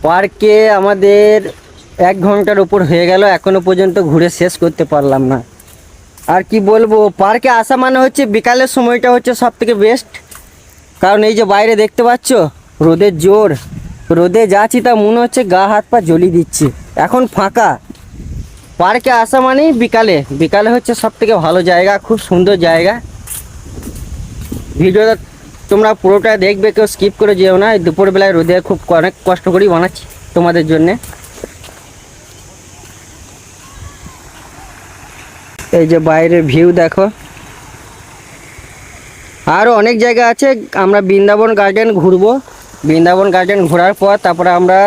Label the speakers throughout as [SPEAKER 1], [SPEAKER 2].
[SPEAKER 1] পার্কে আমাদের 1 ঘন্টার উপর হয়ে গেল, এখনো পর্যন্ত ঘুরে শেষ করতে পারলাম না। আর কি বলবো, পার্কে আসা মানে হচ্ছে বিকালের সময়টা হচ্ছে সব থেকে বেস্ট। কারণ এই যে বাইরে দেখতে পাচ্ছ রোদের জোর, রোদে যাচ্ছি তা মনে হচ্ছে গা হাত পা জ্বলিয়ে দিচ্ছে। এখন ফাঁকা। পার্কে আসা মানেই বিকালে, বিকালে হচ্ছে সব থেকে ভালো জায়গা, খুব সুন্দর জায়গা। ভিডিওটা তোমরা পুরোটা দেখবে, কেউ স্কিপ করে যেও না। দুপুরবেলায় রোদে খুব অনেক কষ্ট করেই বানাচ্ছি তোমাদের জন্যে। এই যে বাইরের ভিউ দেখো। আরও অনেক জায়গা আছে, আমরা বৃন্দাবন গার্ডেন ঘুরবো। বৃন্দাবন গার্ডেন ঘোরার পর তারপরে আমরা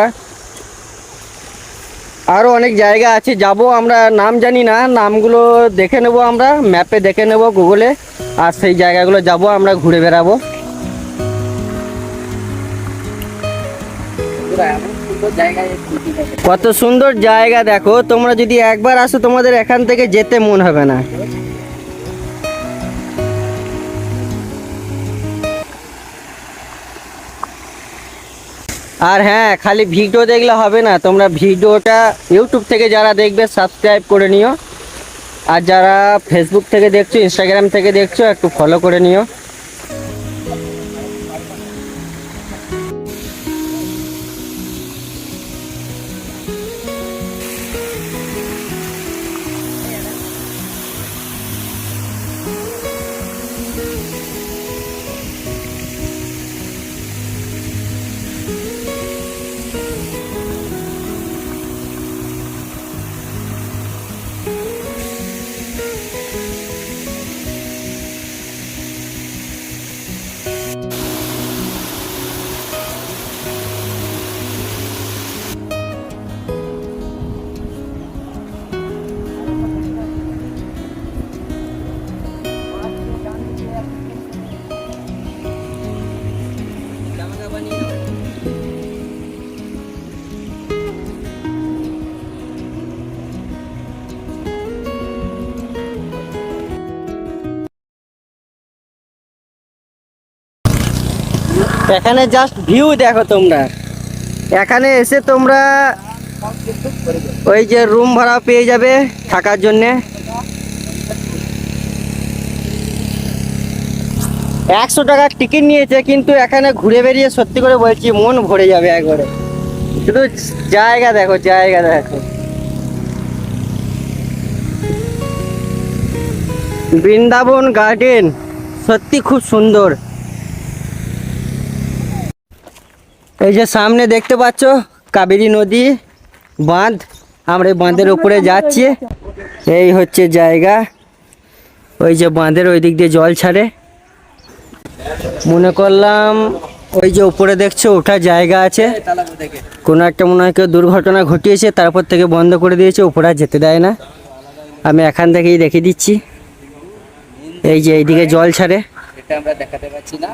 [SPEAKER 1] আরও অনেক জায়গা আছে যাব। আমরা নাম জানি না, নামগুলো দেখে নেব, আমরা ম্যাপে দেখে নেব গুগলে, আর সেই জায়গাগুলো যাব, আমরা ঘুরে বেড়াবো। কত সুন্দর জায়গা দেখো, তোমরা যদি একবার আসো তোমাদের এখান থেকে যেতে মন হবে না। আর হ্যাঁ, খালি ভিডিও দেখলে হবে না, তোমরা ভিডিওটা ইউটিউব থেকে যারা দেখবে সাবস্ক্রাইব করে নিও, আর যারা ফেসবুক থেকে দেখছো, ইনস্টাগ্রাম থেকে দেখছো, একটু ফলো করে নিও। এখানে জাস্ট ভিউ দেখো তোমরা। এখানে এসে তোমরা ওই যে রুম ভাড়া পেয়ে যাবে থাকার জন্যে। 100 টাকার টিকিট নিয়েছে, কিন্তু এখানে ঘুরে বেরিয়ে সত্যি করে বলছি মন ভরে যাবে একবারে। শুধু জায়গা দেখো, জায়গা দেখো। বৃন্দাবন গার্ডেন সত্যি খুব সুন্দর। এই যে সামনে দেখতে পাচ্ছ কাবেরী নদী বাঁধ, আমরা এই বাঁধের উপরে যাচ্ছি। এই হচ্ছে জায়গা, ওই যে বাঁধের ওই দিক দিয়ে জল ছাড়ে। মনে করলাম ওই যে উপরে দেখছো ওঠার জায়গা আছে, কোনো একটা মনে হয় কেউ দুর্ঘটনা ঘটিয়েছে, তারপর থেকে বন্ধ করে দিয়েছে, উপরে আর যেতে দেয় না। আমি এখান থেকেই দেখে দিচ্ছি। এই যে এইদিকে জল ছাড়ে, এটা আমরা দেখাতে পাচ্ছি না।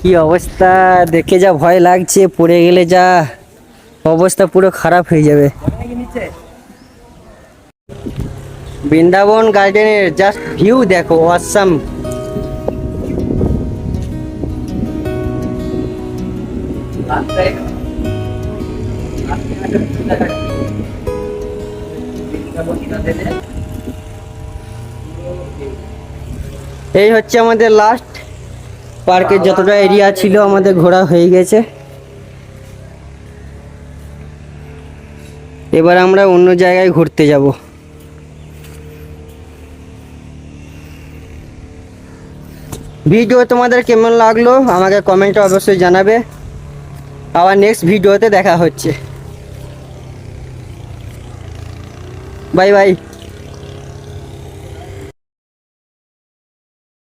[SPEAKER 1] কি অবস্থা দেখে যা ভয় লাগছে, পড়ে গেলে যা অবস্থা পুরো খারাপ হয়ে যাবে। বৃন্দাবন গার্ডেনের জাস্ট ভিউ দেখো, অসাম। এই হচ্ছে আমাদের লাস্ট পার্কের যতটা এরিয়া ছিল আমাদের ঘোরা হয়ে গেছে। এবার আমরা অন্য জায়গায় ঘুরতে যাব। ভিডিও তোমাদের কেমন লাগলো আমাকে কমেন্টে অবশ্যই জানাবে। আবার নেক্সট ভিডিওতে দেখা হচ্ছে। Bye bye.